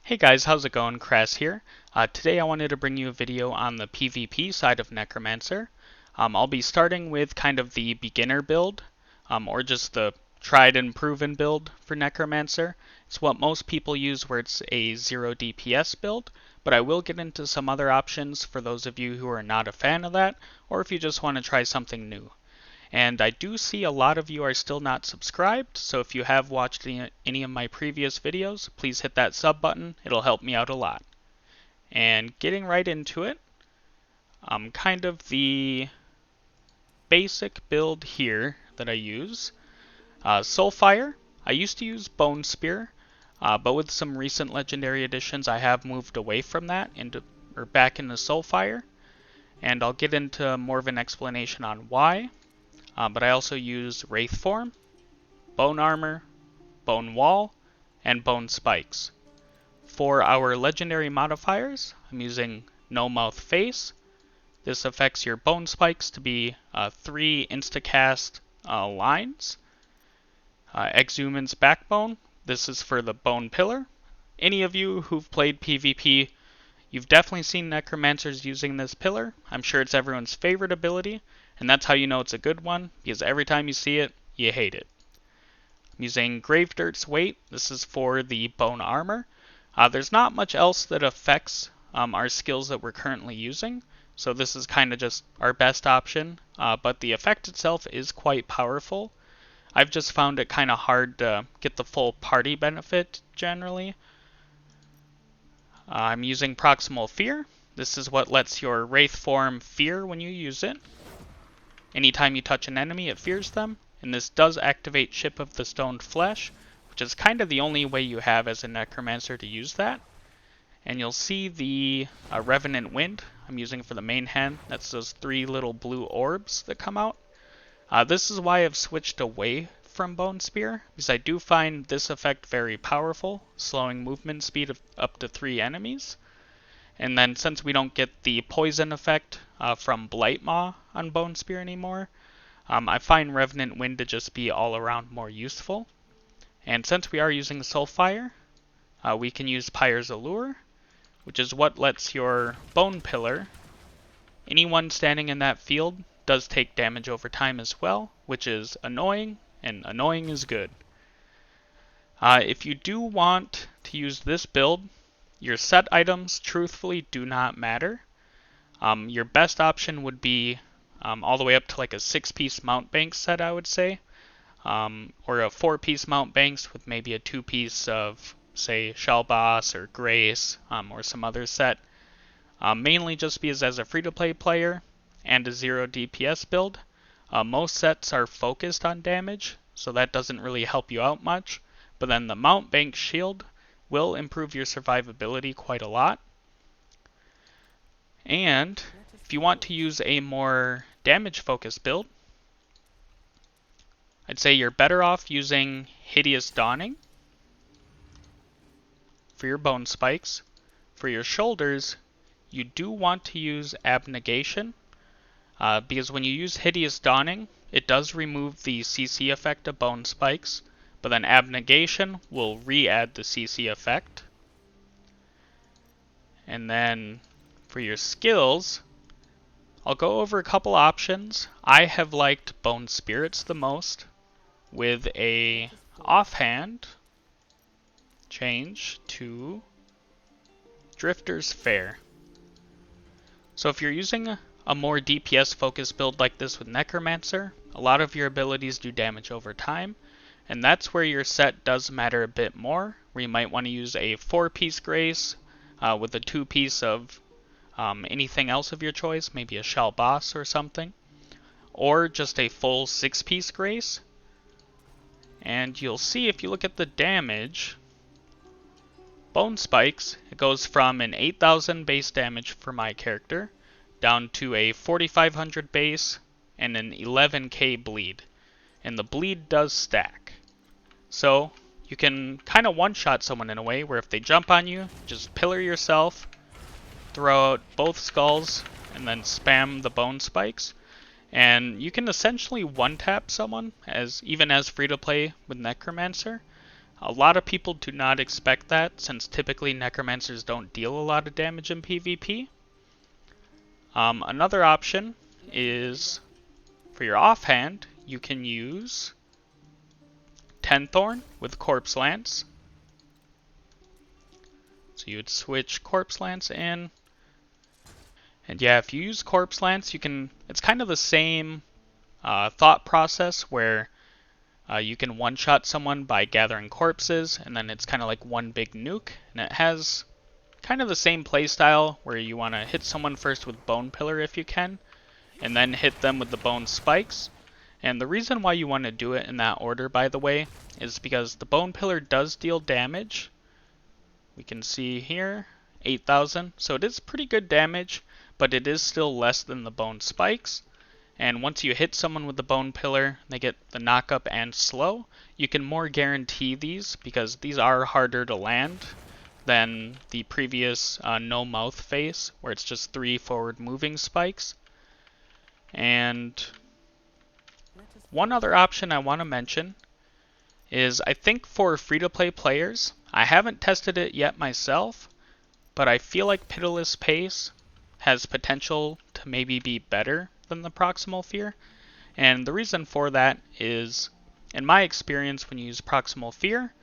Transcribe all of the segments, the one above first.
Hey guys, how's it going? Crass here. Today I wanted to bring you a video on the PvP side of Necromancer. I'll be starting with kind of the beginner build, or just the tried and proven build for Necromancer. It's what most people use where it's a 0 DPS build, but I will get into some other options for those of you who are not a fan of that, or if you just want to try something new. And I do see a lot of you are still not subscribed, so if you have watched any of my previous videos, please hit that sub button. It'll help me out a lot. And getting right into it, kind of the basic build here that I use. Soulfire, I used to use Bone Spear, but with some recent legendary additions I have moved away from that back into Soulfire. And I'll get into more of an explanation on why. But I also use Wraith Form, Bone Armor, Bone Wall, and Bone Spikes. For our legendary modifiers, I'm using No Mouth Face. This affects your Bone Spikes to be 3 instacast lines. Exhuman's Backbone, this is for the Bone Pillar. Any of you who've played PvP, you've definitely seen Necromancers using this pillar. I'm sure it's everyone's favorite ability. And that's how you know it's a good one, because every time you see it, you hate it. I'm using Gravedirt's Weight. This is for the Bone Armor. There's not much else that affects our skills that we're currently using, so this is kind of just our best option, but the effect itself is quite powerful. I've just found it kind of hard to get the full party benefit generally. I'm using Proximal Fear. This is what lets your Wraith form fear when you use it. Anytime you touch an enemy, it fears them, and this does activate Ship of the Stoned Flesh, which is kind of the only way you have as a Necromancer to use that. And you'll see the Revenant Wind I'm using for the main hand. That's those 3 little blue orbs that come out. This is why I've switched away from Bone Spear, because I do find this effect very powerful, slowing movement speed of up to 3 enemies. And then since we don't get the poison effect from Blight Maw on Bone Spear anymore, I find Revenant Wind to just be all around more useful. And since we are using Soulfire, we can use Pyre's Allure, which is what lets your Bone Pillar, anyone standing in that field, does take damage over time as well, which is annoying, and annoying is good. If you do want to use this build, your set items truthfully do not matter. Your best option would be all the way up to like a 6-piece mount bank set, I would say, or a 4-piece mount banks with maybe a 2-piece of, say, Shell Boss or Grace, or some other set. Mainly just because as a free-to-play player and a 0 DPS build, most sets are focused on damage, so that doesn't really help you out much. But then the mount bank shield will improve your survivability quite a lot. And if you want to use a more damage-focused build, I'd say you're better off using Hideous Dawning for your bone spikes. For your shoulders, you do want to use Abnegation, because when you use Hideous Dawning, it does remove the CC effect of bone spikes, but then Abnegation will re-add the CC effect. And then for your skills, I'll go over a couple options. I have liked Bone Spirits the most, with a offhand change to Drifter's Fair. So if you're using a more DPS focused build like this with Necromancer, a lot of your abilities do damage over time, and that's where your set does matter a bit more, where you might want to use a 4-piece Grace with a 2-piece of anything else of your choice, maybe a Shell Boss or something, or just a full 6-piece Grace. And you'll see if you look at the damage, Bone Spikes, it goes from an 8,000 base damage for my character down to a 4,500 base and an 11k bleed. And the bleed does stack. So you can kind of one-shot someone in a way where if they jump on you, just pillar yourself, throw out both skulls, and then spam the bone spikes. And you can essentially one-tap someone, even as free-to-play with Necromancer. A lot of people do not expect that, since typically necromancers don't deal a lot of damage in PvP. Another option is, for your offhand, you can use Tenthorn with Corpse Lance. So you would switch Corpse Lance in. And yeah, if you use Corpse Lance, you can, it's kind of the same thought process where you can one-shot someone by gathering corpses, and then it's kind of like one big nuke. And it has kind of the same playstyle where you want to hit someone first with Bone Pillar if you can, and then hit them with the Bone Spikes. And the reason why you want to do it in that order, by the way, is because the Bone Pillar does deal damage. We can see here, 8,000, so it is pretty good damage, but it is still less than the Bone Spikes. And once you hit someone with the Bone Pillar, they get the knockup and slow. You can more guarantee these, because these are harder to land than the previous no mouth phase, where it's just 3 forward moving spikes. And one other option I want to mention is, I think for free-to-play players, I haven't tested it yet myself, but I feel like Pitiless Pace has potential to maybe be better than the Proximal Fear. And the reason for that is, in my experience, when you use Proximal Fear,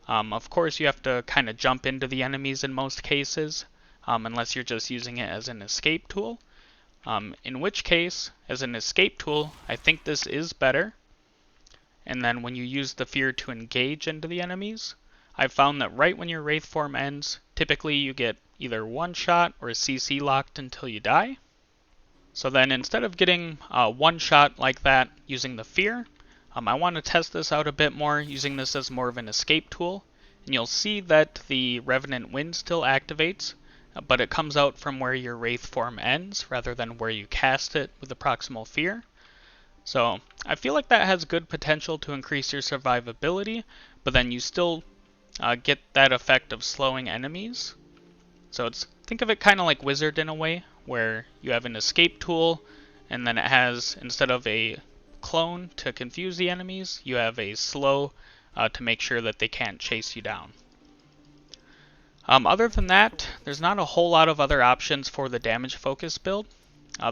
of course you have to kind of jump into the enemies in most cases, unless you're just using it as an escape tool. In which case, as an escape tool, I think this is better. And then when you use the fear to engage into the enemies, I've found that right when your Wraith form ends, typically you get either one shot or CC locked until you die. So then instead of getting one shot like that using the fear, I want to test this out a bit more using this as more of an escape tool. And you'll see that the Revenant Wind still activates, but it comes out from where your Wraith form ends rather than where you cast it with the Proximal Fear. So I feel like that has good potential to increase your survivability, but then you still get that effect of slowing enemies. So think of it kind of like Wizard in a way, where you have an escape tool, and then it has, instead of a clone to confuse the enemies, you have a slow to make sure that they can't chase you down. Other than that, there's not a whole lot of other options for the damage focus build.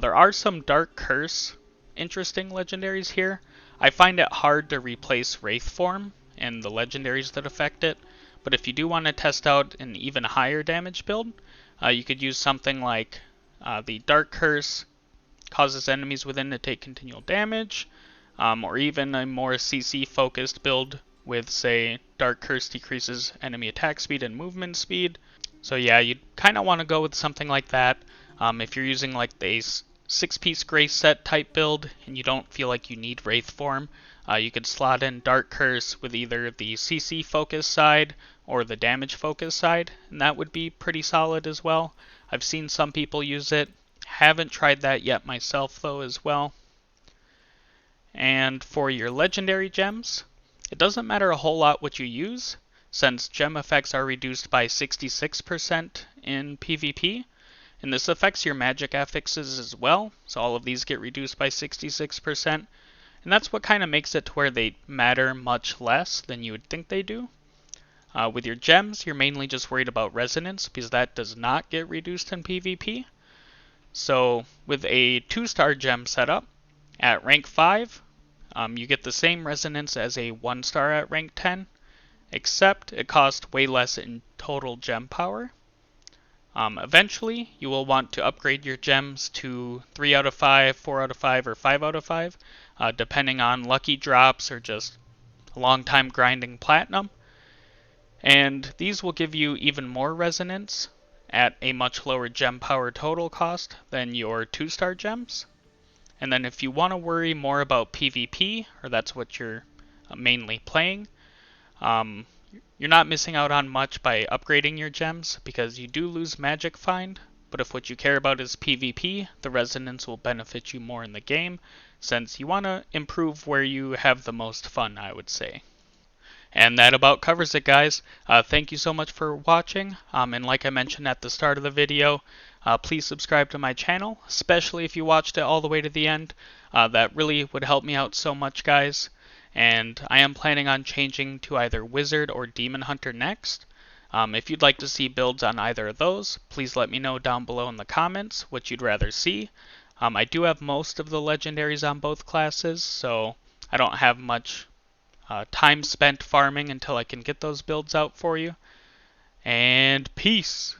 There are some Dark Curse interesting legendaries here. I find it hard to replace Wraith form and the legendaries that affect it, but if you do want to test out an even higher damage build, you could use something like the Dark Curse causes enemies within to take continual damage, or even a more CC focused build with, say, Dark Curse decreases enemy attack speed and movement speed. So yeah, you'd kind of want to go with something like that. If you're using like the 6-piece Grace set type build and you don't feel like you need Wraith form, you could slot in Dark Curse with either the CC focus side or the damage focus side, and that would be pretty solid as well. I've seen some people use it. Haven't tried that yet myself though as well. And for your legendary gems, it doesn't matter a whole lot what you use, since gem effects are reduced by 66% in PvP, and this affects your magic affixes as well, so all of these get reduced by 66%, and that's what kind of makes it to where they matter much less than you would think they do. With your gems, you're mainly just worried about resonance, because that does not get reduced in PvP. So with a 2-star gem setup, at rank 5, you get the same resonance as a 1-star at rank 10, except it costs way less in total gem power. Eventually, you will want to upgrade your gems to 3 out of 5, 4 out of 5, or 5 out of 5, depending on lucky drops or just a long time grinding platinum. And these will give you even more resonance at a much lower gem power total cost than your 2-star gems. And then if you want to worry more about PvP, or that's what you're mainly playing, you're not missing out on much by upgrading your gems, because you do lose Magic Find, but if what you care about is PvP, the resonance will benefit you more in the game, since you want to improve where you have the most fun, I would say. And that about covers it, guys. Thank you so much for watching, and like I mentioned at the start of the video, please subscribe to my channel, especially if you watched it all the way to the end. That really would help me out so much, guys. and I am planning on changing to either Wizard or Demon Hunter next. If you'd like to see builds on either of those, please let me know down below in the comments what you'd rather see. I do have most of the legendaries on both classes, so I don't have much time spent farming until I can get those builds out for you. And peace!